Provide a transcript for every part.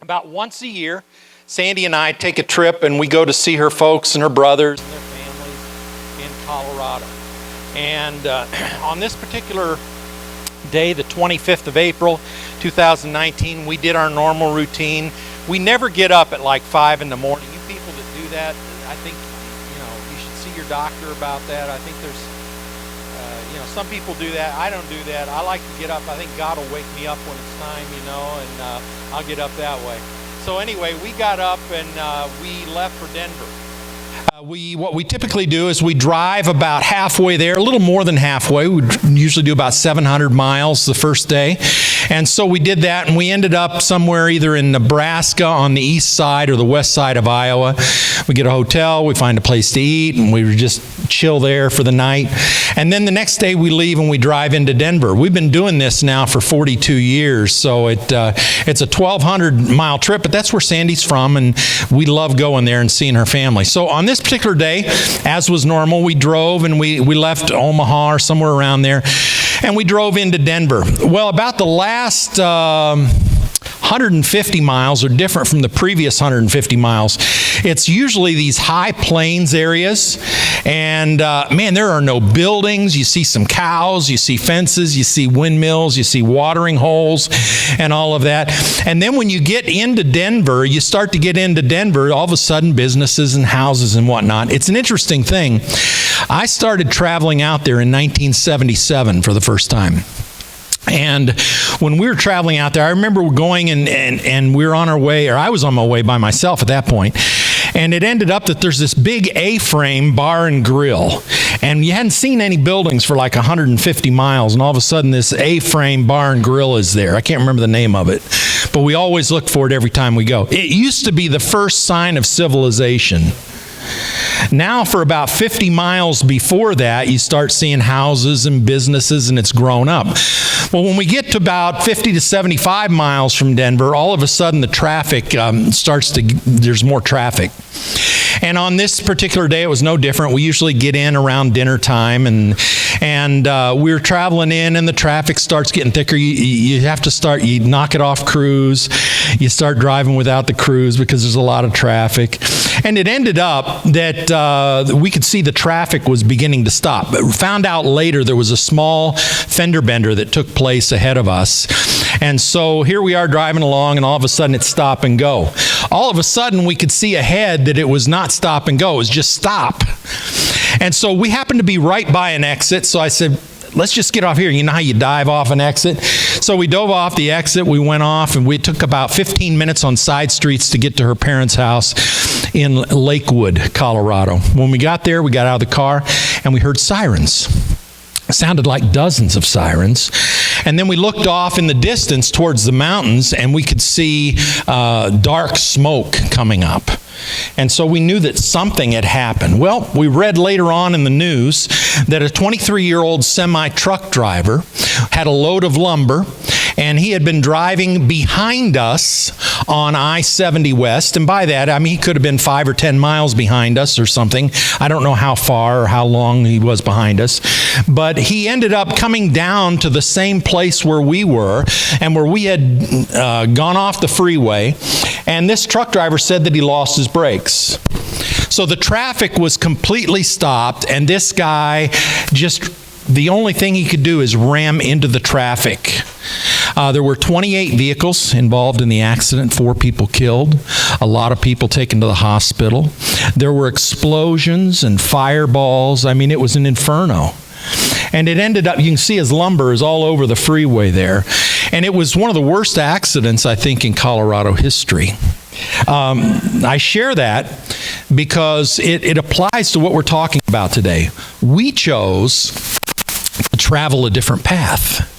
About once a year, Sandy and I take a trip and we go to see her folks and her brothers and their families in Colorado. And on this particular day, the 25th of April, 2019, we did our normal routine. We never get up at like 5 in the morning. You people that do that, I think, you should see your doctor about that. I think there's, some people do that. I don't do that. I like to get up. I think God will wake me up when it's time, and I'll get up that way. So anyway, we got up and we left for Denver. What we typically do is we drive about halfway there, a little more than halfway. We usually do about 700 miles the first day. And so we did that, and we ended up somewhere either in Nebraska on the east side or the west side of Iowa. We get a hotel, we find a place to eat, and we just chill there for the night. And then the next day we leave and we drive into Denver. We've been doing this now for 42 years, so it's a 1,200-mile trip, but that's where Sandy's from, and we love going there and seeing her family. So on this particular day, as was normal, we drove and we left Omaha or somewhere around there, and we drove into Denver. Well, about the last 150 miles are different from the previous 150 miles. It's usually these high plains areas, and man, there are no buildings. You see some cows, you see fences, you see windmills, you see watering holes, and all of that. And then when you get into Denver, you start to get into Denver, all of a sudden businesses and houses and whatnot. It's an interesting thing. I started traveling out there in 1977 for the first time. And when we were traveling out there, I remember going and we were on our way, or I was on my way by myself at that point. And it ended up that there's this big A-frame bar and grill. And you hadn't seen any buildings for like 150 miles. And all of a sudden this A-frame bar and grill is there. I can't remember the name of it. But we always look for it every time we go. It used to be the first sign of civilization. Now, for about 50 miles before that, you start seeing houses and businesses, and it's grown up. Well, when we get to about 50 to 75 miles from Denver, all of a sudden the traffic there's more traffic. And on this particular day, it was no different. We usually get in around dinner time, and we were traveling in, and the traffic starts getting thicker. You have to you knock it off cruise. You start driving without the cruise because there's a lot of traffic. And it ended up that we could see the traffic was beginning to stop. But we found out later there was a small fender bender that took place ahead of us. And so here we are driving along, and all of a sudden it's stop and go. All of a sudden we could see ahead that it was not stop and go, it was just stop. And so we happened to be right by an exit, so I said, let's just get off here. You know how you dive off an exit? So we dove off the exit, we went off, and we took about 15 minutes on side streets to get to her parents' house in Lakewood, Colorado. When we got there, we got out of the car, and we heard sirens. It sounded like dozens of sirens. And then we looked off in the distance towards the mountains, and we could see dark smoke coming up. And so we knew that something had happened. Well, we read later on in the news that a 23-year-old semi-truck driver had a load of lumber, and he had been driving behind us on I-70 West. And by that, I mean, he could have been 5 or 10 miles behind us or something. I don't know how far or how long he was behind us. But he ended up coming down to the same place where we were, and where we had gone off the freeway. And this truck driver said that he lost his brakes. So the traffic was completely stopped, and this guy the only thing he could do is ram into the traffic. There were 28 vehicles involved in the accident, 4 people killed, a lot of people taken to the hospital. There were explosions and fireballs. I mean, it was an inferno. And it ended up, you can see his lumber is all over the freeway there. And it was one of the worst accidents, I think, in Colorado history. I share that because it applies to what we're talking about today. We chose to travel a different path.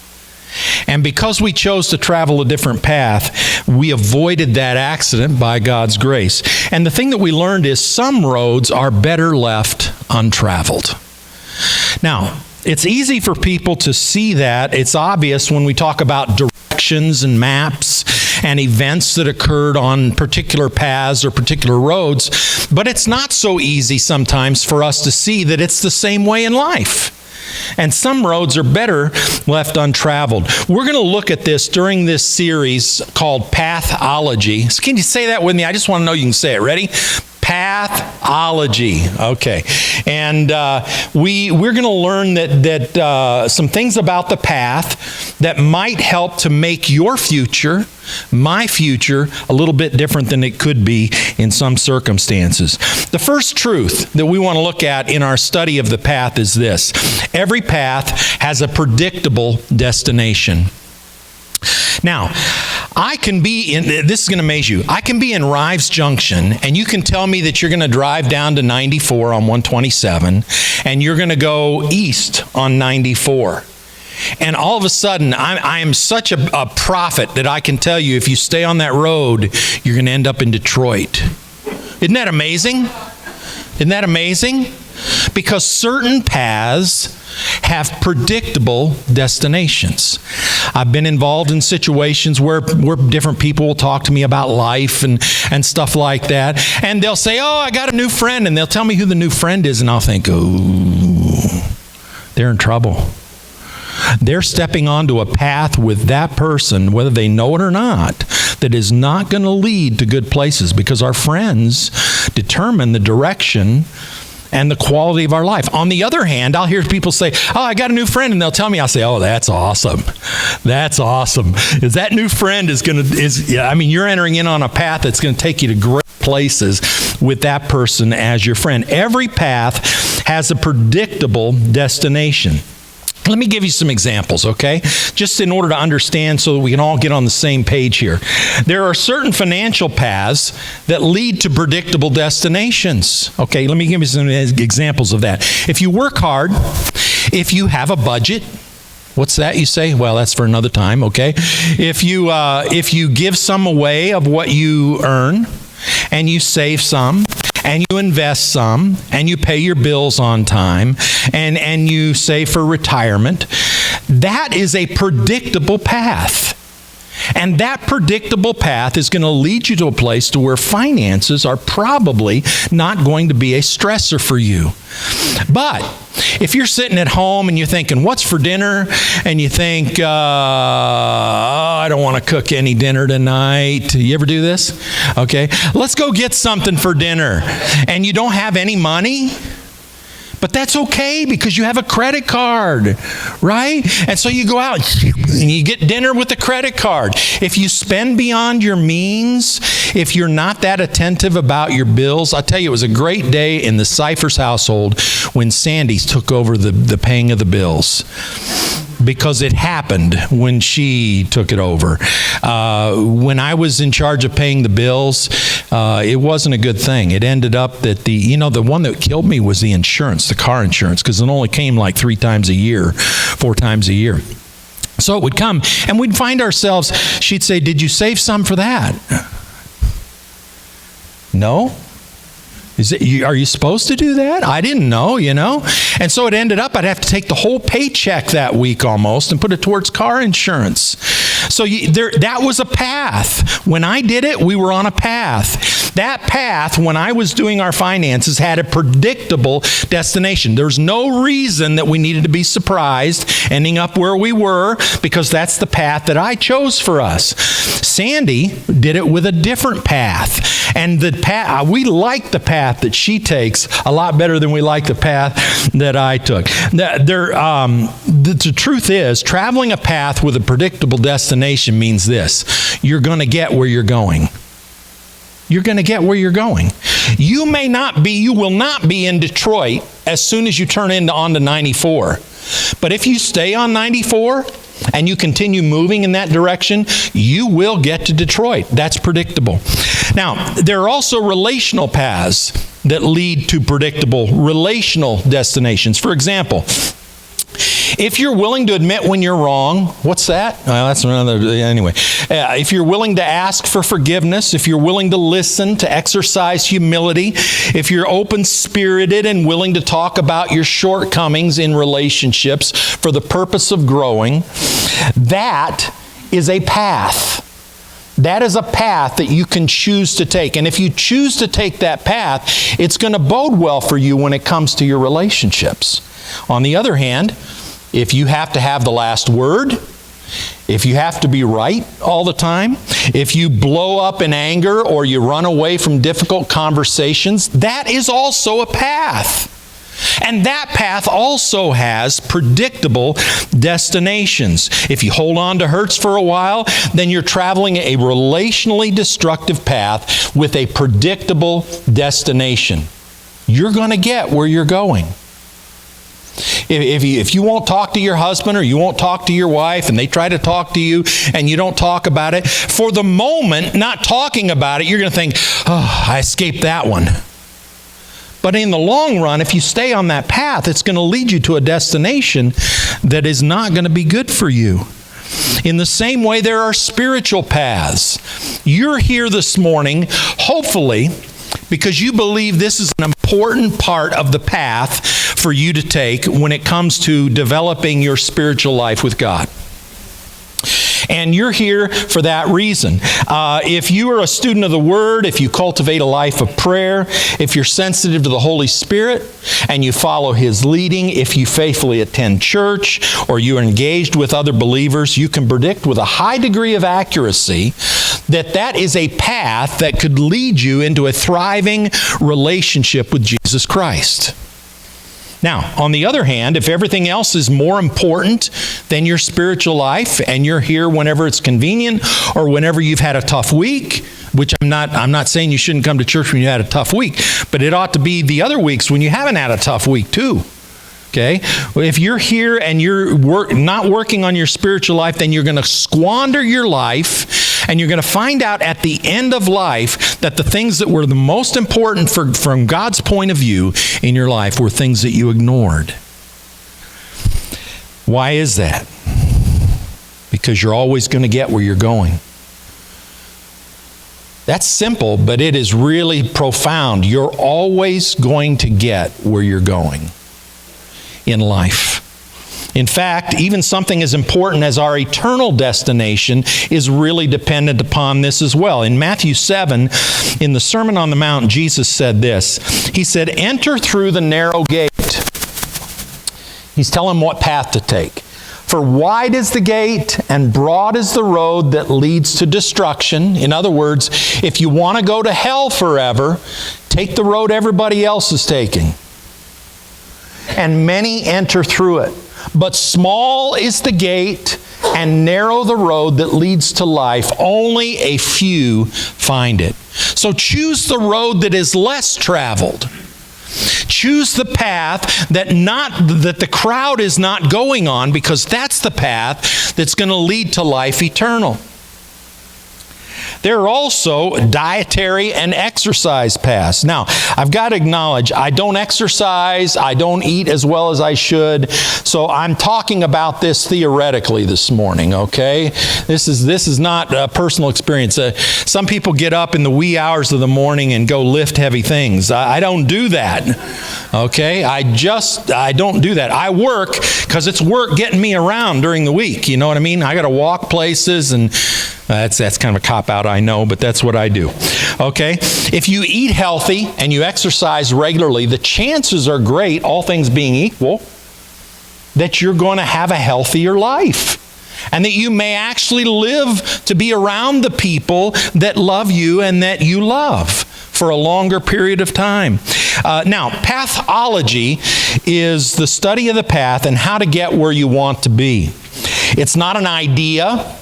And because we chose to travel a different path, we avoided that accident by God's grace. And the thing that we learned is some roads are better left untraveled. Now, it's easy for people to see that. It's obvious when we talk about directions and maps and events that occurred on particular paths or particular roads, but it's not so easy sometimes for us to see that it's the same way in life. And some roads are better left untraveled. We're going to look at this during this series called Path-ology. So can you say that with me? I just want to know you can say it. Ready? Path-ology. Okay. And we're going to learn that some things about the path that might help to make your future, my future, a little bit different than it could be in some circumstances. The first truth that we want to look at in our study of the path is this: every path has a predictable destination. Now, I can be in, this is going to amaze you, I can be in Rives Junction, and you can tell me that you're going to drive down to 94 on 127, and you're going to go east on 94. And all of a sudden, I am such a prophet that I can tell you, if you stay on that road, you're going to end up in Detroit. Isn't that amazing? Isn't that amazing? Because certain paths have predictable destinations. I've been involved in situations where different people will talk to me about life and stuff like that. And they'll say, oh, I got a new friend. And they'll tell me who the new friend is. And I'll think, ooh, they're in trouble. They're stepping onto a path with that person, whether they know it or not, that is not going to lead to good places, because our friends determine the direction and the quality of our life. On the other hand, I'll hear people say, oh, I got a new friend, and they'll tell me, I'll say, oh, that's awesome. That's awesome. Is that new friend you're entering in on a path that's going to take you to great places with that person as your friend. Every path has a predictable destination. Let me give you some examples, okay? Just in order to understand, so that we can all get on the same page here. There are certain financial paths that lead to predictable destinations. Okay, let me give you some examples of that. If you work hard, if you have a budget, what's that, you say? Well, that's for another time, okay? If you give some away of what you earn, and you save some, and you invest some, and you pay your bills on time, and you save for retirement, that is a predictable path. And that predictable path is going to lead you to a place to where finances are probably not going to be a stressor for you. But if you're sitting at home and you're thinking, what's for dinner? And you think, I don't want to cook any dinner tonight. You ever do this? Okay. Let's go get something for dinner. And you don't have any money? But that's okay, because you have a credit card, right? And so you go out and you get dinner with the credit card. If you spend beyond your means, if you're not that attentive about your bills, I'll tell you, it was a great day in the Cyphers household when Sandy took over the paying of the bills. Because it happened when she took it over. When I was in charge of paying the bills, it wasn't a good thing. It ended up that the one that killed me was the insurance, the car insurance, because it only came like 4 times a year. So it would come, and we'd find ourselves, she'd say, did you save some for that? No? Are you supposed to do that? I didn't know, And so it ended up I'd have to take the whole paycheck that week almost and put it towards car insurance. So that was a path. When I did it, we were on a path. That path, when I was doing our finances, had a predictable destination. There's no reason that we needed to be surprised ending up where we were, because that's the path that I chose for us. Sandy did it with a different path. And the path, we like the path that she takes a lot better than we like the path that I took. The truth is, traveling a path with a predictable destination means this: you're going to get where you're going. You're going to get where you're going. You will not be in Detroit as soon as you turn onto 94. But if you stay on 94 and you continue moving in that direction, you will get to Detroit. That's predictable. Now, there are also relational paths that lead to predictable relational destinations. For example, if you're willing to admit when you're wrong, what's that? Well, that's another, anyway. If you're willing to ask for forgiveness, if you're willing to listen, to exercise humility, if you're open-spirited and willing to talk about your shortcomings in relationships for the purpose of growing, that is a path. That is a path that you can choose to take. And if you choose to take that path, it's going to bode well for you when it comes to your relationships. On the other hand, if you have to have the last word, if you have to be right all the time, if you blow up in anger or you run away from difficult conversations, that is also a path. And that path also has predictable destinations. If you hold on to hurts for a while, then you're traveling a relationally destructive path with a predictable destination. You're going to get where you're going. If you won't talk to your husband or you won't talk to your wife and they try to talk to you and you don't talk about it, for the moment, not talking about it, you're going to think, oh, I escaped that one. But in the long run, if you stay on that path, it's going to lead you to a destination that is not going to be good for you. In the same way, there are spiritual paths. You're here this morning, hopefully, because you believe this is an important part of the path for you to take when it comes to developing your spiritual life with God. And you're here for that reason. If you are a student of the Word, if you cultivate a life of prayer, if you're sensitive to the Holy Spirit and you follow His leading, if you faithfully attend church or you are engaged with other believers, you can predict with a high degree of accuracy that that is a path that could lead you into a thriving relationship with Jesus Christ. Now, on the other hand, if everything else is more important than your spiritual life and you're here whenever it's convenient or whenever you've had a tough week, which I'm not saying you shouldn't come to church when you had a tough week, but it ought to be the other weeks when you haven't had a tough week too. Okay? If you're here and you're not working on your spiritual life, then you're going to squander your life, and you're going to find out at the end of life that the things that were the most important from God's point of view in your life were things that you ignored. Why is that? Because you're always going to get where you're going. That's simple, but it is really profound. You're always going to get where you're going in life. In fact, even something as important as our eternal destination is really dependent upon this as well. In Matthew 7, in the Sermon on the Mount, Jesus said this. He said, "Enter through the narrow gate." He's telling them what path to take. "For wide is the gate and broad is the road that leads to destruction." In other words, if you want to go to hell forever, take the road everybody else is taking. "And many enter through it. But small is the gate and narrow the road that leads to life. Only a few find it." So choose the road that is less traveled. Choose the path that the crowd is not going on, because that's the path that's going to lead to life eternal. There are also dietary and exercise paths. Now, I've got to acknowledge, I don't exercise, I don't eat as well as I should, so I'm talking about this theoretically this morning, okay? This is not a personal experience. Some people get up in the wee hours of the morning and go lift heavy things. I don't do that, okay? I don't do that. I work because it's work getting me around during the week, you know what I mean? I got to walk places, and that's kind of a cop-out, I know, but that's what I do. Okay? If you eat healthy and you exercise regularly, the chances are great, all things being equal, that you're going to have a healthier life. And that you may actually live to be around the people that love you and that you love for a longer period of time. Now, path-ology is the study of the path and how to get where you want to be. It's not an idea.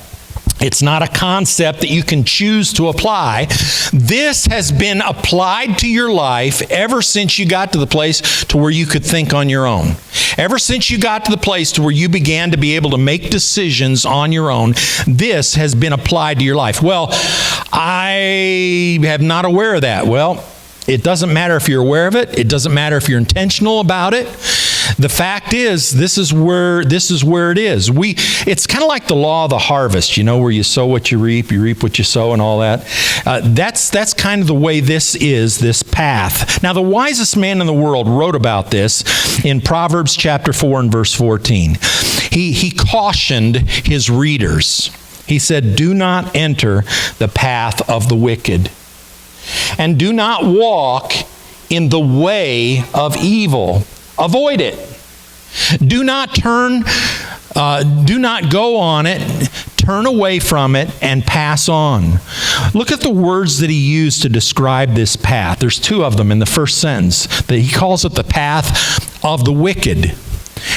It's not a concept that you can choose to apply. This has been applied to your life ever since you got to the place to where you could think on your own. Ever since you got to the place to where you began to be able to make decisions on your own, this has been applied to your life. Well, I am not aware of that. Well, it doesn't matter if you're aware of it. It doesn't matter if you're intentional about it. The fact is, this is where it is. It's kind of like the law of the harvest, you know, where you sow what you reap what you sow, and all that. That's kind of the way this is, this path. Now, the wisest man in the world wrote about this in Proverbs chapter 4 and verse 14. He cautioned his readers. He said, do not enter the path of the wicked, and do not walk in the way of evil. Avoid it. Do not go on it, turn away from it, and pass on. Look at the words that he used to describe this path. There's two of them in the first sentence. That he calls it the path of the wicked.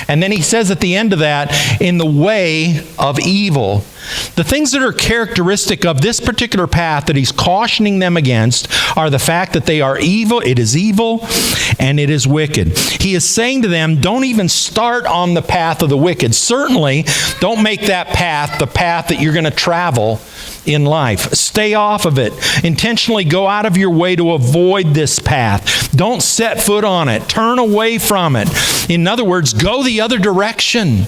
And then he says at the end of that, in the way of evil. The things that are characteristic of this particular path that he's cautioning them against are the fact that they are evil, it is evil, and it is wicked. He is saying to them, don't even start on the path of the wicked. Certainly, don't make that path the path that you're going to travel in life. Stay off of it. Intentionally go out of your way to avoid this path. Don't set foot on it. Turn away from it. In other words, go the other direction.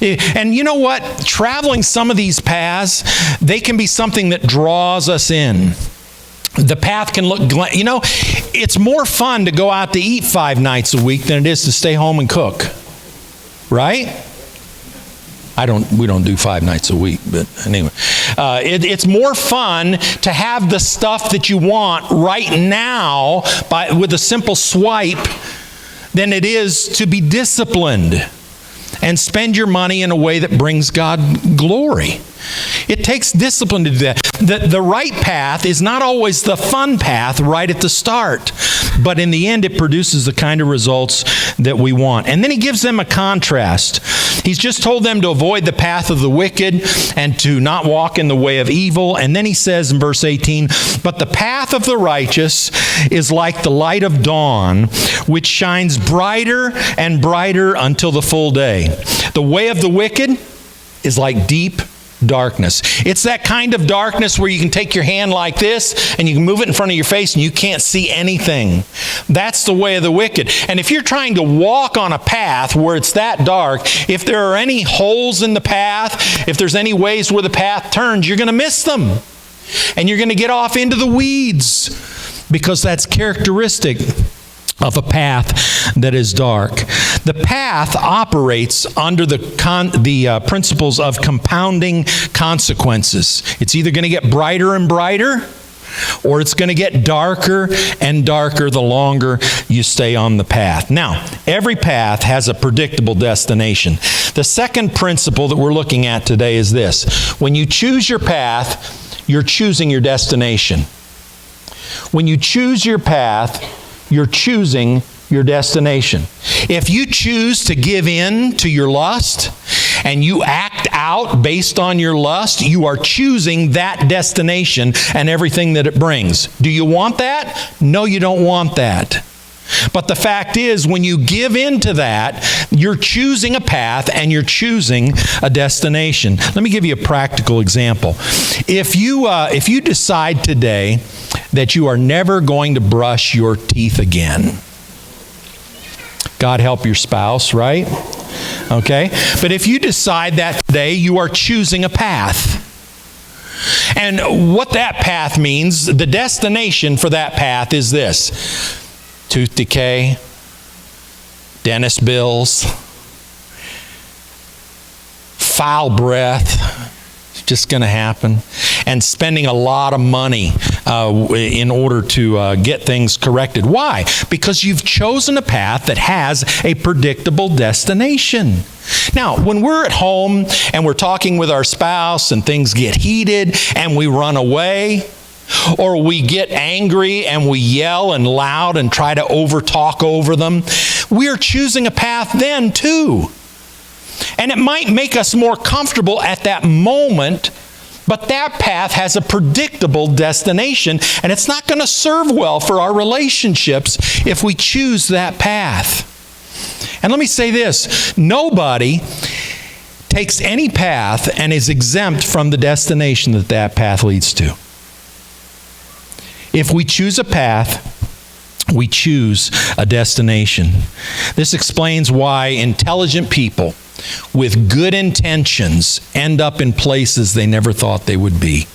And you know what? Traveling some of these paths, they can be something that draws us in. The path can look, it's more fun to go out to eat 5 nights a week than it is to stay home and cook. Right? We don't do 5 nights a week, but anyway. It's more fun to have the stuff that you want right now with a simple swipe than it is to be disciplined and spend your money in a way that brings God glory. It takes discipline to do that. The right path is not always the fun path right at the start, but in the end it produces the kind of results that we want. And then he gives them a contrast. He's just told them to avoid the path of the wicked and to not walk in the way of evil. And then he says in verse 18, but the path of the righteous is like the light of dawn, which shines brighter and brighter until the full day. The way of the wicked is like deep darkness. It's that kind of darkness where you can take your hand like this and you can move it in front of your face and you can't see anything. That's the way of the wicked. And if you're trying to walk on a path where it's that dark, if there are any holes in the path, if there's any ways where the path turns, you're going to miss them. And you're going to get off into the weeds because that's characteristic of a path that is dark. The path operates under the principles of compounding consequences. It's either going to get brighter and brighter, or it's going to get darker and darker the longer you stay on the path. Now, every path has a predictable destination. The second principle that we're looking at today is this. When you choose your path, you're choosing your destination. When you choose your path, you're choosing your destination. If you choose to give in to your lust and you act out based on your lust, you are choosing that destination and everything that it brings. Do you want that? No, you don't want that. But the fact is, when you give in to that, you're choosing a path and you're choosing a destination. Let me give you a practical example. If you decide today that you are never going to brush your teeth again, God help your spouse, right? Okay? But if you decide that today, you are choosing a path. And what that path means, the destination for that path is this: tooth decay, dentist bills, foul breath, it's just going to happen, and spending a lot of money in order to get things corrected. Why? Because you've chosen a path that has a predictable destination. Now, when we're at home and we're talking with our spouse and things get heated and we run away, or we get angry and we yell and loud and try to overtalk over them, we are choosing a path then too. And it might make us more comfortable at that moment, but that path has a predictable destination, and it's not going to serve well for our relationships if we choose that path. And let me say this: nobody takes any path and is exempt from the destination that that path leads to. If we choose a path, we choose a destination. This explains why intelligent people with good intentions end up in places they never thought they would be,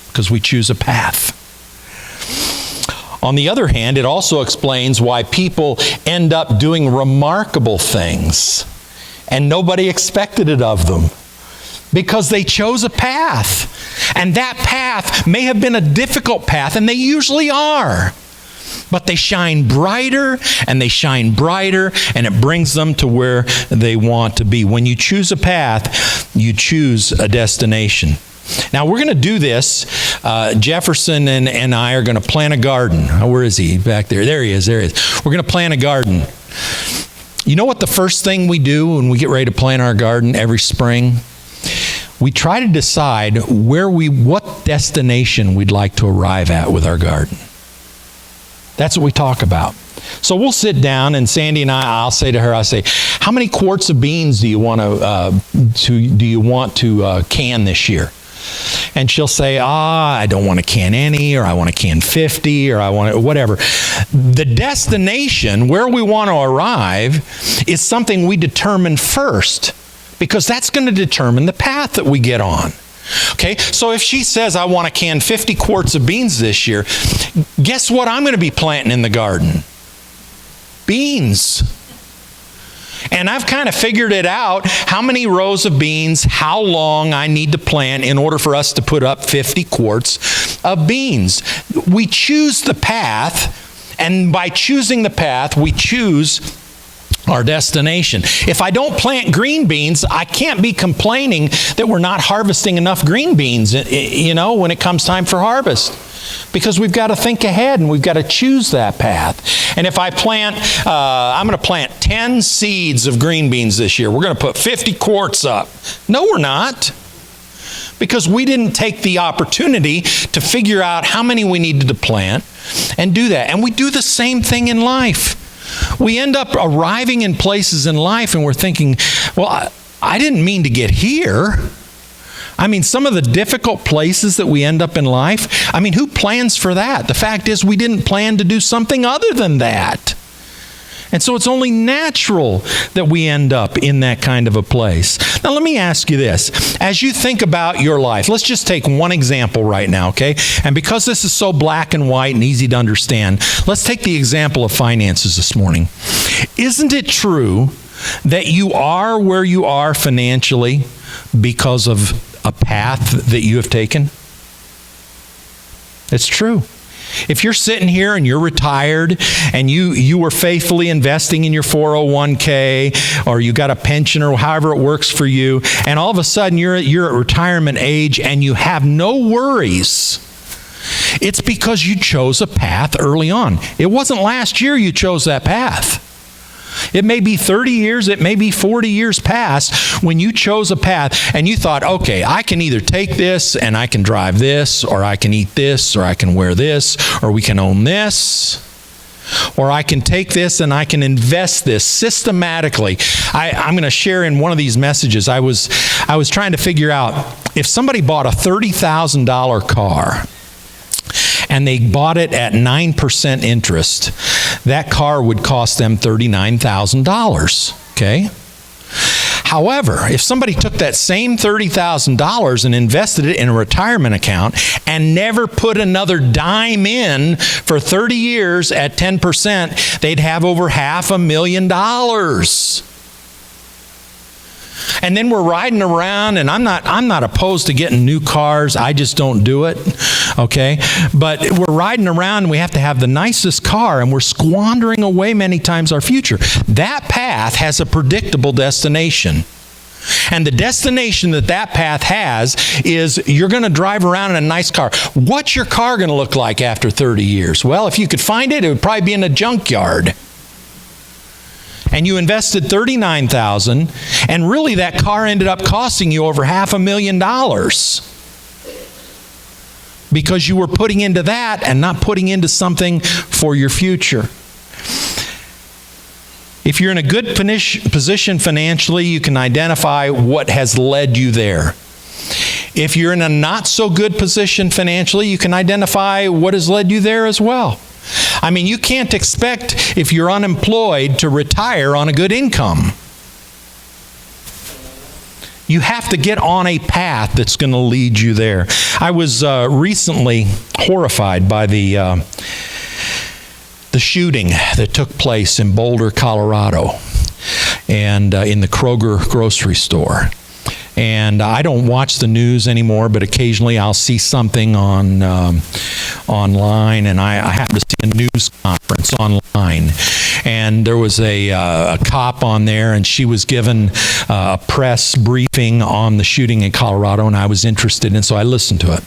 because we choose a path. On the other hand, it also explains why people end up doing remarkable things and nobody expected it of them. Because they chose a path. And that path may have been a difficult path, and they usually are. But they shine brighter, and they shine brighter, and it brings them to where they want to be. When you choose a path, you choose a destination. Now, we're going to do this. Jefferson and I are going to plant a garden. Where is he? Back there. There he is. There he is. We're going to plant a garden. You know what the first thing we do when we get ready to plant our garden every spring? We try to decide what destination we'd like to arrive at with our garden. That's what we talk about. So we'll sit down, and Sandy and I'll say to her, how many quarts of beans do you want to can this year? And she'll say, I don't want to can any, or I want to can 50, or I want to, whatever. The destination, where we want to arrive, is something we determine first, because that's going to determine the path that we get on. Okay, so if she says, I want to can 50 quarts of beans this year, guess what I'm going to be planting in the garden? Beans. And I've kind of figured it out, how many rows of beans, how long I need to plant in order for us to put up 50 quarts of beans. We choose the path, and by choosing the path, we choose our destination. If I don't plant green beans, I can't be complaining that we're not harvesting enough green beans, when it comes time for harvest. Because we've got to think ahead, and we've got to choose that path. And if I plant, I'm going to plant 10 seeds of green beans this year. We're going to put 50 quarts up. No, we're not. Because we didn't take the opportunity to figure out how many we needed to plant and do that. And we do the same thing in life. We end up arriving in places in life, and we're thinking, well, I didn't mean to get here. I mean, some of the difficult places that we end up in life, who plans for that? The fact is, we didn't plan to do something other than that. And so it's only natural that we end up in that kind of a place. Now, let me ask you this. As you think about your life, let's just take one example right now, okay? And because this is so black and white and easy to understand, let's take the example of finances this morning. Isn't it true that you are where you are financially because of a path that you have taken? It's true. If you're sitting here and you're retired and you were faithfully investing in your 401k, or you got a pension, or however it works for you, and all of a sudden you're at retirement age and you have no worries, it's because you chose a path early on. It wasn't last year you chose that path. It may be 30 years, it may be 40 years past when you chose a path and you thought, okay, I can either take this and I can drive this, or I can eat this, or I can wear this, or we can own this, or I can take this and I can invest this systematically. I'm going to share in one of these messages, I was trying to figure out, if somebody bought a $30,000 car, and they bought it at 9% interest, that car would cost them $39,000, okay? However, if somebody took that same $30,000 and invested it in a retirement account and never put another dime in for 30 years at 10%, they'd have over $500,000. And then we're riding around, and I'm not opposed to getting new cars. I just don't do it, okay? But we're riding around, and we have to have the nicest car, and we're squandering away many times our future. That path has a predictable destination. And the destination that path has is you're going to drive around in a nice car. What's your car going to look like after 30 years? Well, if you could find it, it would probably be in a junkyard. And you invested $39,000, and really that car ended up costing you over $500,000 because you were putting into that and not putting into something for your future. If you're in a good position financially, you can identify what has led you there. If you're in a not so good position financially, you can identify what has led you there as well. You can't expect, if you're unemployed, to retire on a good income. You have to get on a path that's going to lead you there. I was recently horrified by the shooting that took place in Boulder, Colorado, and in the Kroger grocery store. And I don't watch the news anymore, but occasionally I'll see something on online, and I happen to see a news conference online. And there was a cop on there, and she was given a press briefing on the shooting in Colorado, and I was interested, and so I listened to it.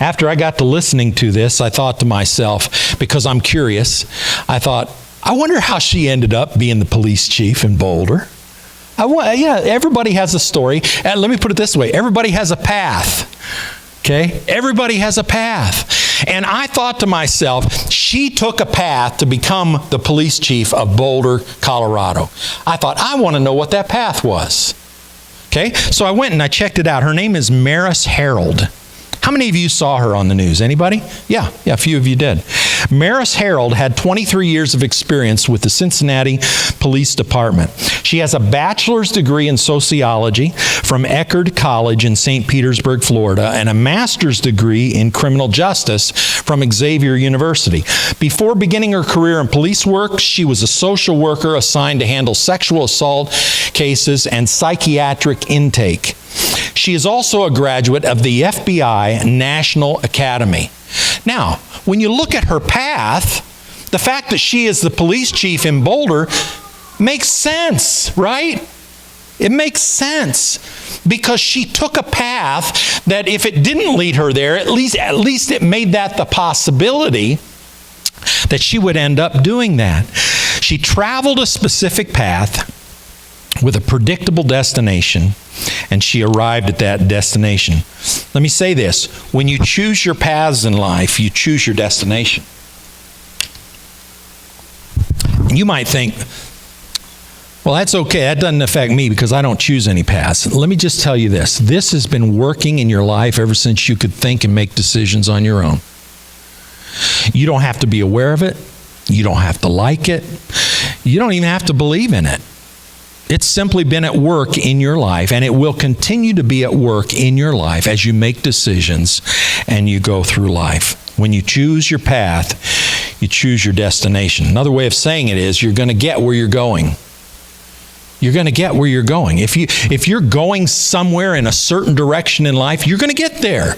After I got to listening to this, I thought to myself, because I'm curious, I thought, I wonder how she ended up being the police chief in Boulder. Everybody has a story. Let me put it this way. Everybody has a path. Okay? Everybody has a path. And I thought to myself, she took a path to become the police chief of Boulder, Colorado. I thought, I want to know what that path was. Okay? So I went and I checked it out. Her name is Maris Harold. How many of you saw her on the news? Anybody? Yeah, a few of you did. Maris Harold had 23 years of experience with the Cincinnati Police Department. She has a bachelor's degree in sociology from Eckerd College in St. Petersburg, Florida, and a master's degree in criminal justice from Xavier University. Before beginning her career in police work, she was a social worker assigned to handle sexual assault cases and psychiatric intake. She is also a graduate of the FBI National Academy. Now, when you look at her path, the fact that she is the police chief in Boulder makes sense, right? It makes sense because she took a path that if it didn't lead her there, at least it made that the possibility that she would end up doing that. She traveled a specific path with a predictable destination, and she arrived at that destination. Let me say this. When you choose your paths in life, you choose your destination. And you might think, well, that's okay. That doesn't affect me because I don't choose any paths. Let me just tell you this. This has been working in your life ever since you could think and make decisions on your own. You don't have to be aware of it. You don't have to like it. You don't even have to believe in it. It's simply been at work in your life, and it will continue to be at work in your life as you make decisions and you go through life. When you choose your path, you choose your destination. Another way of saying it is you're going to get where you're going. You're going to get where you're going. If you're going somewhere in a certain direction in life, you're going to get there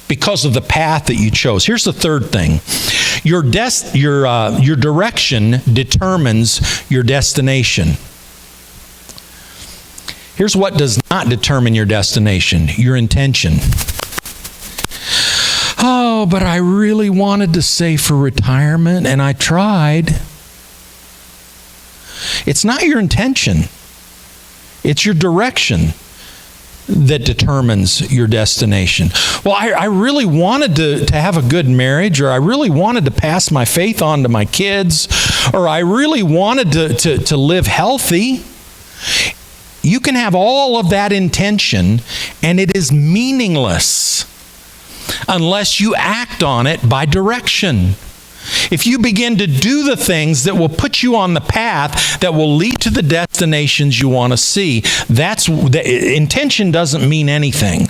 because of the path that you chose. Here's the third thing. Your direction determines your destination. Here's what does not determine your destination, your intention. Oh, but I really wanted to save for retirement, and I tried. It's not your intention. It's your direction that determines your destination. Well, I really wanted to have a good marriage, or I really wanted to pass my faith on to my kids, or I really wanted to live healthy. You can have all of that intention, and it is meaningless unless you act on it by direction. If you begin to do the things that will put you on the path that will lead to the destinations you want to see, intention doesn't mean anything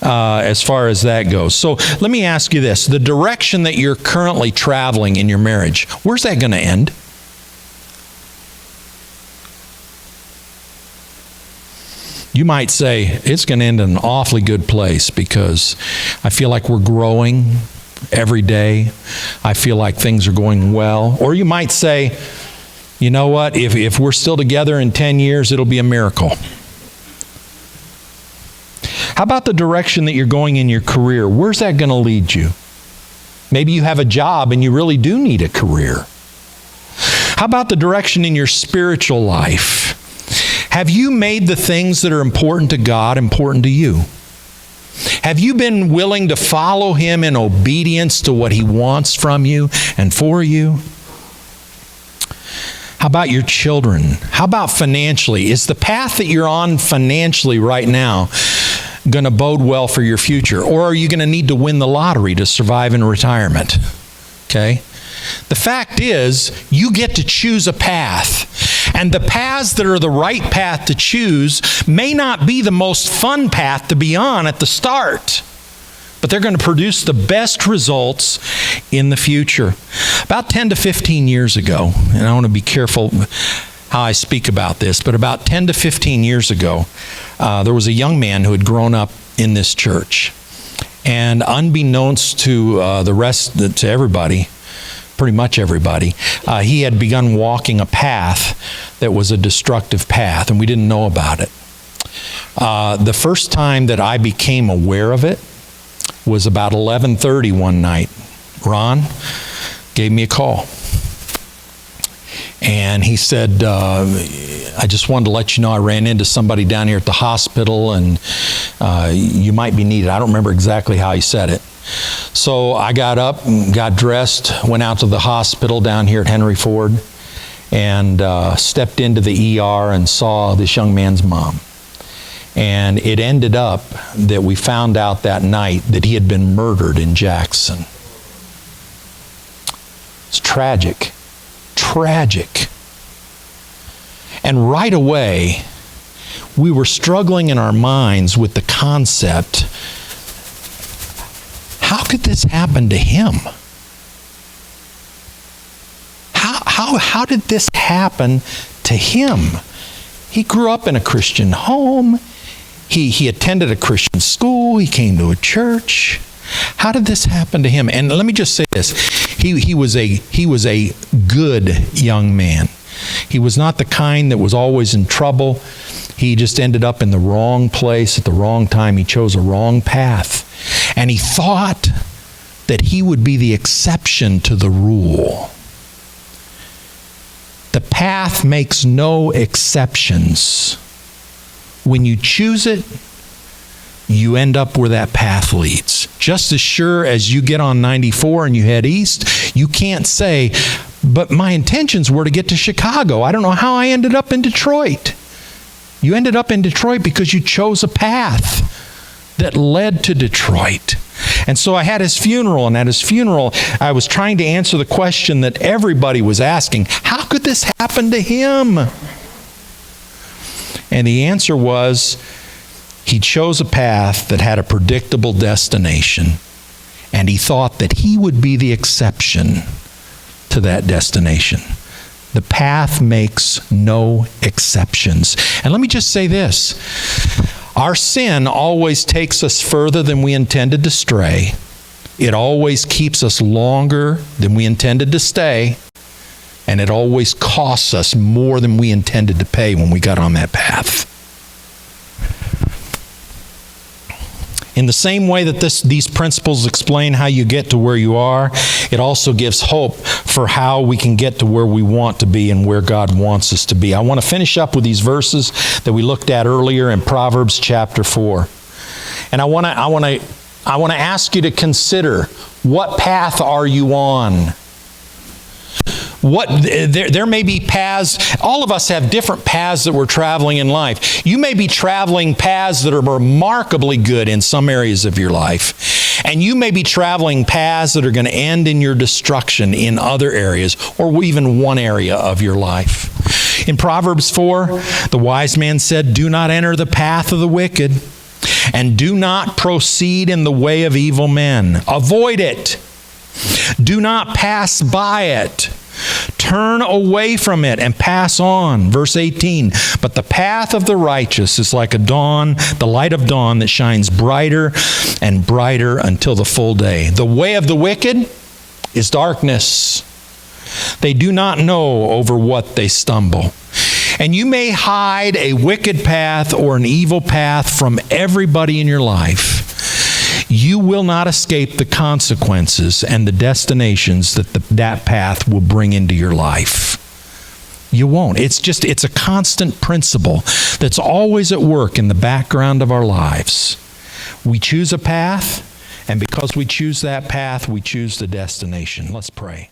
as far as that goes. So let me ask you this. The direction that you're currently traveling in your marriage, where's that going to end? You might say, it's going to end in an awfully good place because I feel like we're growing every day. I feel like things are going well. Or you might say, you know what, if we're still together in 10 years, it'll be a miracle. How about the direction that you're going in your career? Where's that going to lead you? Maybe you have a job and you really do need a career. How about the direction in your spiritual life? Have you made the things that are important to God important to you? Have you been willing to follow Him in obedience to what He wants from you and for you? How about your children? How about financially? Is the path that you're on financially right now going to bode well for your future? Or are you going to need to win the lottery to survive in retirement? Okay? The fact is, you get to choose a path. And the paths that are the right path to choose may not be the most fun path to be on at the start, but they're going to produce the best results in the future. About 10 to 15 years ago, and I want to be careful how I speak about this, but about 10 to 15 years ago, there was a young man who had grown up in this church. And unbeknownst to to everybody, pretty much everybody, he had begun walking a path that was a destructive path, and we didn't know about it. The first time that I became aware of it was about 11:30 one night. Ron gave me a call. And he said, I just wanted to let you know I ran into somebody down here at the hospital and you might be needed. I don't remember exactly how he said it. So I got up, got dressed, went out to the hospital down here at Henry Ford, and stepped into the ER and saw this young man's mom. And it ended up that we found out that night that he had been murdered in Jackson. It's tragic. Tragic. And right away, we were struggling in our minds with the concept, how could this happen to him? How did this happen to him? He grew up in a Christian home. He attended a Christian school. He came to a church. How did this happen to him? And let me just say this. He was a good young man. He was not the kind that was always in trouble. He just ended up in the wrong place at the wrong time. He chose a wrong path. And he thought that he would be the exception to the rule. The path makes no exceptions. When you choose it, you end up where that path leads. Just as sure as you get on 94 and you head east, you can't say, but my intentions were to get to Chicago. I don't know how I ended up in Detroit. You ended up in Detroit because you chose a path that led to Detroit. And so I had his funeral, and at his funeral, I was trying to answer the question that everybody was asking, how could this happen to him? And the answer was, he chose a path that had a predictable destination, and he thought that he would be the exception to that destination. The path makes no exceptions. And let me just say this. Our sin always takes us further than we intended to stray. It always keeps us longer than we intended to stay. And it always costs us more than we intended to pay when we got on that path. In the same way that these principles explain how you get to where you are, it also gives hope for how we can get to where we want to be and where God wants us to be. I want to finish up with these verses that we looked at earlier in Proverbs chapter 4. And I want to ask you to consider, what path are you on? There may be paths. All of us have different paths that we're traveling in life. You may be traveling paths that are remarkably good in some areas of your life. And you may be traveling paths that are going to end in your destruction in other areas, or even one area of your life. In Proverbs 4, the wise man said, "Do not enter the path of the wicked, and do not proceed in the way of evil men. Avoid it. Do not pass by it. Turn away from it and pass on." Verse 18, "But the path of the righteous is like a dawn, the light of dawn that shines brighter and brighter until the full day. The way of the wicked is darkness. They do not know over what they stumble." And you may hide a wicked path or an evil path from everybody in your life. You will not escape the consequences and the destinations that that path will bring into your life. You won't. It's a constant principle that's always at work in the background of our lives. We choose a path, and because we choose that path, we choose the destination. Let's pray.